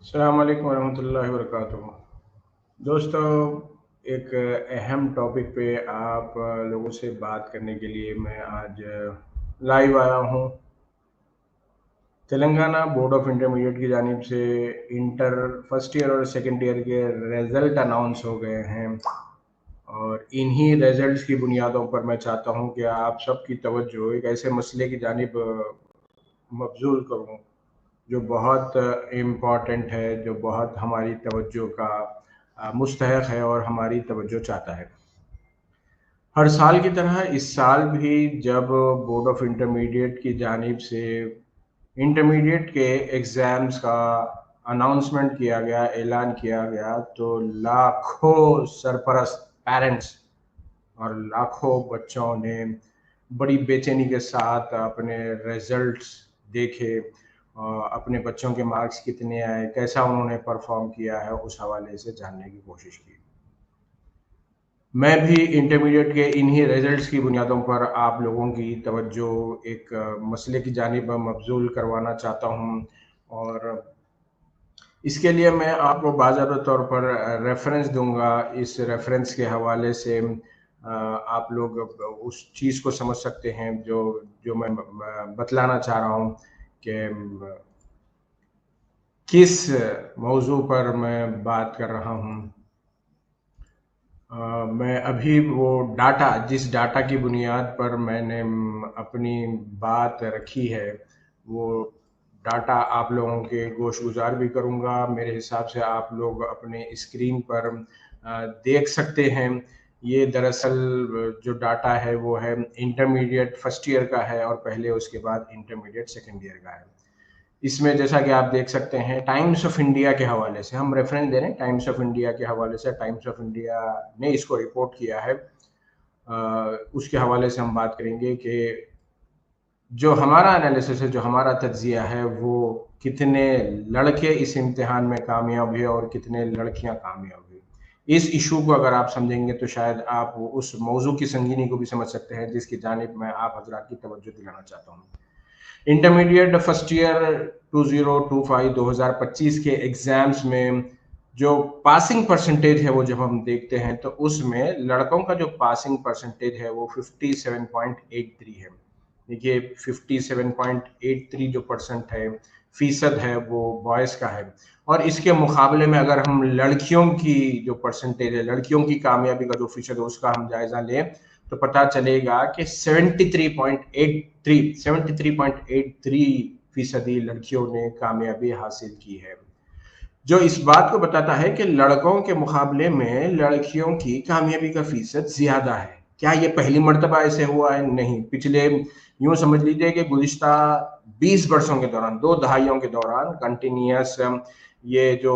अस्सलाम वालेकुम वरहमतुल्लाहि वबरकातुहू। दोस्तों, एक अहम टॉपिक पे आप लोगों से बात करने के लिए मैं आज लाइव आया हूँ। तेलंगाना बोर्ड ऑफ इंटरमीडिएट की जानिब से इंटर फर्स्ट ईयर और सेकंड ईयर के रिज़ल्ट अनाउंस हो गए हैं और इन्हीं रिज़ल्ट्स की बुनियादों पर मैं चाहता हूँ कि आप सबकी तवज्जो एक ऐसे मसले की जानिब मबज़ूल करूँ जो बहुत इम्पोर्टेंट है, जो बहुत हमारी तवज्जो का मुस्तहक है और हमारी तवज्जो चाहता है। हर साल की तरह इस साल भी जब बोर्ड ऑफ इंटरमीडिएट की जानिब से इंटरमीडिएट के एग्ज़ाम्स का अनाउंसमेंट किया गया, ऐलान किया गया, तो लाखों सरपरस्त पेरेंट्स और लाखों बच्चों ने बड़ी बेचैनी के साथ अपने रिजल्ट्स देखे और अपने बच्चों के मार्क्स कितने आए, कैसा उन्होंने परफॉर्म किया है, उस हवाले से जानने की कोशिश की। मैं भी इंटरमीडिएट के इन्हीं रिजल्ट्स की बुनियादों पर आप लोगों की तवज्जो एक मसले की जानिब मबजूल करवाना चाहता हूँ और इसके लिए मैं आपको बाज़ाब्ता तौर पर रेफ़रेंस दूँगा। इस रेफ़रेंस के हवाले से आप लोग उस चीज़ को समझ सकते हैं जो जो मैं बतलाना चाह रहा हूँ कि किस मौज़ू पर मैं बात कर रहा हूँ। मैं अभी वो डाटा जिस डाटा की बुनियाद पर मैंने अपनी बात रखी है, वो डाटा आप लोगों के गोशगुजार भी करूँगा। मेरे हिसाब से आप लोग अपने स्क्रीन पर देख सकते हैं। ये दरअसल जो डाटा है वो है इंटरमीडिएट फर्स्ट ईयर का है और पहले उसके बाद इंटरमीडिएट सेकंड ईयर का है। इसमें जैसा कि आप देख सकते हैं टाइम्स ऑफ इंडिया के हवाले से हम रेफरेंस दे रहे हैं, टाइम्स ऑफ इंडिया के हवाले से। टाइम्स ऑफ इंडिया ने इसको रिपोर्ट किया है। उसके हवाले से हम बात करेंगे कि जो हमारा एनालिसिस है, जो हमारा तज्जिया है, वो कितने लड़के इस इम्तिहान में कामयाब हुए और कितने लड़कियां कामयाब हुई। इस इशू को अगर आप समझेंगे तो शायद आप उस मौजू की संगीनी को भी समझ सकते हैं जिसकी जानिब मैं आप हजरात की तवज्जो दिलाना चाहता हूँ। इंटरमीडिएट फर्स्ट ईयर 2025 के एग्जाम्स में जो पासिंग परसेंटेज है वो जब हम देखते हैं तो उसमें लड़कों का जो पासिंग परसेंटेज है वो 57.83 है। देखिए 57.83 जो परसेंट है फीसद है वो बॉयज़ का है और इसके मुकाबले में अगर हम लड़कियों की जो परसेंटेज है, लड़कियों की कामयाबी का जो फीसद है उसका हम जायजा लें तो पता चलेगा कि 73.83 फीसदी लड़कियों ने कामयाबी हासिल की है, जो इस बात को बताता है कि लड़कों के मुकाबले में लड़कियों की कामयाबी का फीसद ज्यादा है। क्या ये पहली मर्तबा ऐसे हुआ है? नहीं। पिछले यूं समझ लीजिए कि गुज़िश्ता 20 वर्षों के दौरान, 2 दहाइयों के दौरान कंटिन्यूअस ये जो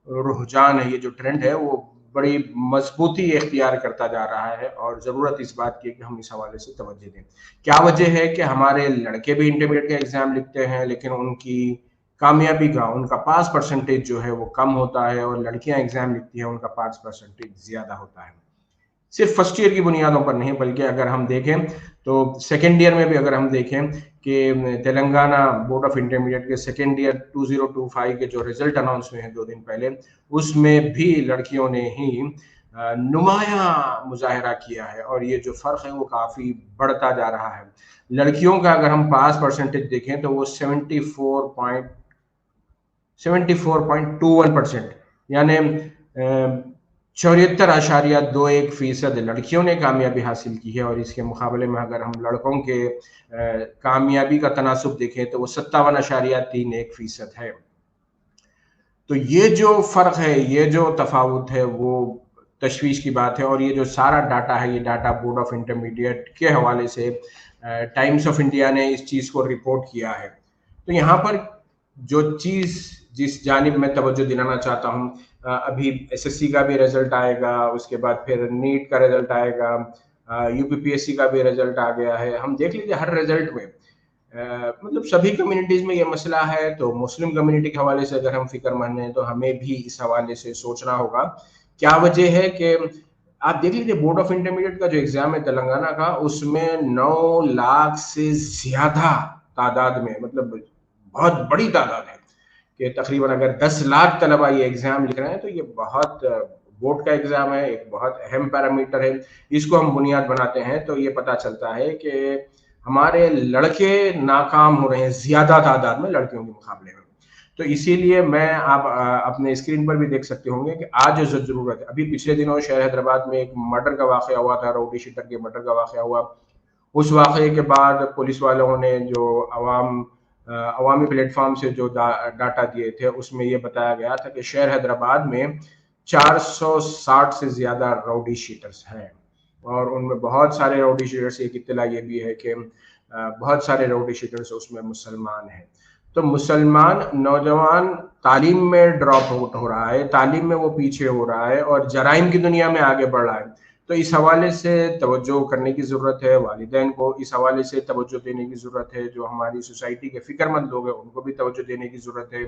रुझान है, ये जो ट्रेंड है, वो बड़ी मजबूती इख्तियार करता जा रहा है और ज़रूरत इस बात की है कि हम इस हवाले से तवज्जो दें। क्या वजह है कि हमारे लड़के भी इंटरमीडिएट का एग्ज़ाम लिखते हैं, लेकिन उनकी कामयाबी का, उनका पास परसेंटेज जो है वो कम होता है और लड़कियां एग्ज़ाम लिखती हैं, उनका पास परसेंटेज ज़्यादा होता है। सिर्फ फर्स्ट ईयर की बुनियादों पर नहीं, बल्कि अगर हम देखें तो सेकेंड ईयर में भी अगर हम देखें कि तेलंगाना बोर्ड ऑफ इंटरमीडिएट के सेकेंड ईयर 2025 के जो रिजल्ट अनाउंस हुए हैं 2 दिन पहले, उसमें भी लड़कियों ने ही नुमाया मुजाहरा किया है और ये जो फ़र्क है वो काफ़ी बढ़ता जा रहा है। लड़कियों का अगर हम पास परसेंटेज देखें तो वो 74.21% यानी 74.21% लड़कियों ने कामयाबी हासिल की है और इसके मुकाबले में अगर हम लड़कों के कामयाबी का तनासुब देखें तो वो 57.31% है। तो ये जो फ़र्क है, ये जो तफावत है, वो तशवीश की बात है और ये जो सारा डाटा है, ये डाटा बोर्ड ऑफ इंटरमीडिएट के हवाले से टाइम्स ऑफ इंडिया ने इस चीज़ को रिपोर्ट किया है। तो यहाँ पर जो चीज़ जिस जानिब मैं तवज्जो दिलाना चाहता हूँ, अभी एसएससी का भी रिजल्ट आएगा, उसके बाद फिर नीट का रिजल्ट आएगा, यूपीपीएससी का भी रिजल्ट आ गया है। हम देख लीजिए हर रिजल्ट में मतलब सभी कम्युनिटीज़ में ये मसला है, तो मुस्लिम कम्युनिटी के हवाले से अगर हम फ़िक्रमंद हैं, तो हमें भी इस हवाले से सोचना होगा। क्या वजह है कि आप देख लीजिए बोर्ड ऑफ इंटरमीडिएट का जो एग्ज़ाम है तेलंगाना का, उसमें 9 लाख से ज़्यादा तादाद में, मतलब बहुत बड़ी तादाद है, कि तकरीबन अगर 10 लाख तलबा ये एग्ज़ाम लिख रहे हैं तो ये बहुत बोर्ड का एग्ज़ाम है, एक बहुत अहम पैरामीटर है। इसको हम बुनियाद बनाते हैं तो ये पता चलता है कि हमारे लड़के नाकाम हो रहे हैं ज़्यादा तादाद में लड़कियों के मुकाबले में। तो इसीलिए मैं आप अपने स्क्रीन पर भी देख सकते होंगे कि आज जो ज़रूरत है, अभी पिछले दिनों शहर हैदराबाद में एक मर्डर का वाक़या हुआ था, राउडी शीटर के मर्डर का वाक़या हुआ। उस वाक़ये के बाद पुलिस वालों ने जो अवामी प्लेटफ़ॉर्म से जो डाटा दिए थे, उसमें ये बताया गया था कि शहर हैदराबाद में 460 से ज़्यादा राउडी शीटर्स हैं और उनमें बहुत सारे राउडी शीटर्स, एक इत्तला ये भी है कि बहुत सारे राउडी शीटर्स उसमें मुसलमान हैं। तो मुसलमान नौजवान तालीम में ड्रॉप आउट हो रहा है, तालीम में वो पीछे हो रहा है और जराइम की दुनिया में आगे बढ़ रहा है। तो इस हवाले से तवज्जो करने की ज़रूरत है, वालिदैन को इस हवाले से तवज्जो देने की ज़रूरत है, जो हमारी सोसाइटी के फ़िक्रमंद लोग हैं, उनको भी तवज्जो देने की ज़रूरत है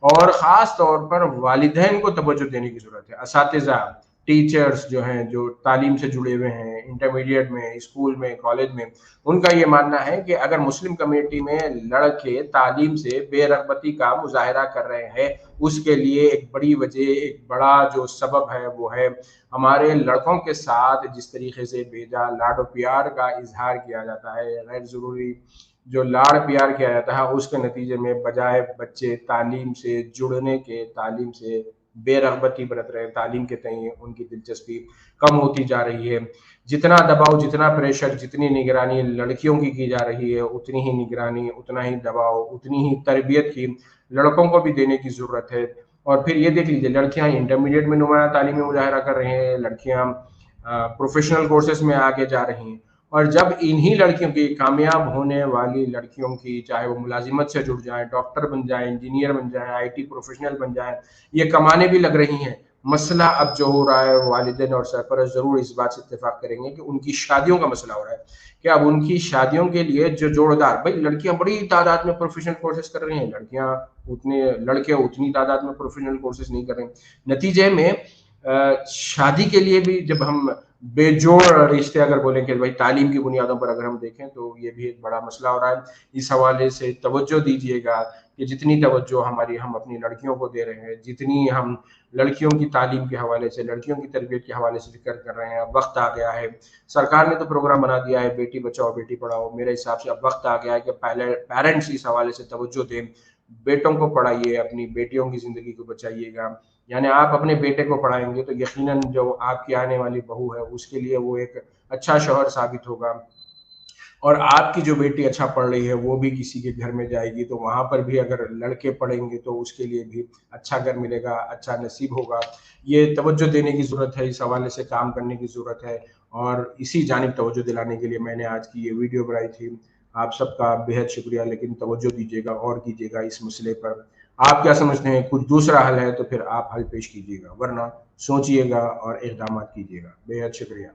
और ख़ास तौर पर वालिदैन को तवज्जो देने की ज़रूरत है। असातिज़ा, टीचर्स जो हैं, जो तालीम से जुड़े हुए हैं, इंटरमीडिएट में, स्कूल में, कॉलेज में, उनका ये मानना है कि अगर मुस्लिम कम्युनिटी में लड़के तालीम से बेरग़बती का मुज़ाहिरा कर रहे हैं, उसके लिए एक बड़ी वजह, एक बड़ा जो सबब है, वो है हमारे लड़कों के साथ जिस तरीके से बेजा लाड प्यार का इजहार किया जाता है, गैर ज़रूरी जो लाड़ प्यार किया जाता है, उसके नतीजे में बजाय बच्चे तालीम से जुड़ने के, तालीम से बेरग़बती बरत रहे हैं, तालीम के तय उनकी दिलचस्पी कम होती जा रही है। जितना दबाव, जितना प्रेशर, जितनी निगरानी लड़कियों की जा रही है, उतनी ही निगरानी, उतना ही दबाव, उतनी ही तरबियत की लड़कों को भी देने की ज़रूरत है। और फिर ये देख लीजिए, लड़कियां इंटरमीडिएट में नुमाया तालीमी मुजाहरा कर रही हैं, लड़कियां प्रोफेशनल कोर्सेज में आगे जा रही हैं। और जब इन्हीं लड़कियों की, कामयाब होने वाली लड़कियों की, चाहे वो मुलाजिमत से जुड़ जाए, डॉक्टर बन जाए, इंजीनियर बन जाए, आईटी प्रोफेशनल बन जाए, ये कमाने भी लग रही हैं, मसला अब जो हो रहा है, वालिदैन और सरपरस्त ज़रूर इस बात से इत्तेफाक करेंगे कि उनकी शादियों का मसला हो रहा है कि अब उनकी शादियों के लिए जो जोड़दार, भाई लड़कियां बड़ी तादाद में प्रोफेशनल कोर्सेज कर रही हैं, लड़कियां उतने, लड़के उतनी तादाद में प्रोफेशनल कोर्सेज नहीं कर रहे हैं। नतीजे में शादी के लिए भी जब हम बेजोड़ रिश्ते अगर बोलें कि भाई तालीम की बुनियादों पर अगर हम देखें तो ये भी एक बड़ा मसला हो रहा है। इस हवाले से तवज्जो दीजिएगा कि जितनी तवज्जो हम अपनी लड़कियों को दे रहे हैं, जितनी हम लड़कियों की तालीम के हवाले से, लड़कियों की तरबियत के हवाले से फ़िक्र कर रहे हैं, अब वक्त आ गया है। सरकार ने तो प्रोग्राम बना दिया है बेटी बचाओ बेटी पढ़ाओ, मेरे हिसाब से अब वक्त आ गया है कि पहले पेरेंट्स इस हवाले से तवज्जो दें, बेटों को पढ़ाइए, अपनी बेटियों की ज़िंदगी को बचाइएगा। यानी आप अपने बेटे को पढ़ाएंगे तो यकीनन जो आपकी आने वाली बहू है उसके लिए वो एक अच्छा शौहर साबित होगा और आपकी जो बेटी अच्छा पढ़ रही है वो भी किसी के घर में जाएगी तो वहाँ पर भी अगर लड़के पढ़ेंगे तो उसके लिए भी अच्छा घर मिलेगा, अच्छा नसीब होगा। ये तवज्जो देने की ज़रूरत है, इस हवाले से काम करने की ज़रूरत है और इसी जानिब तवज्जो दिलाने के लिए मैंने आज की ये वीडियो बनाई थी। आप सबका बेहद शुक्रिया, लेकिन तवज्जो दीजिएगा और कीजिएगा इस मसले पर। आप क्या समझते हैं, कुछ दूसरा हल है तो फिर आप हल पेश कीजिएगा, वरना सोचिएगा और इक़दाम कीजिएगा। बेहद शुक्रिया।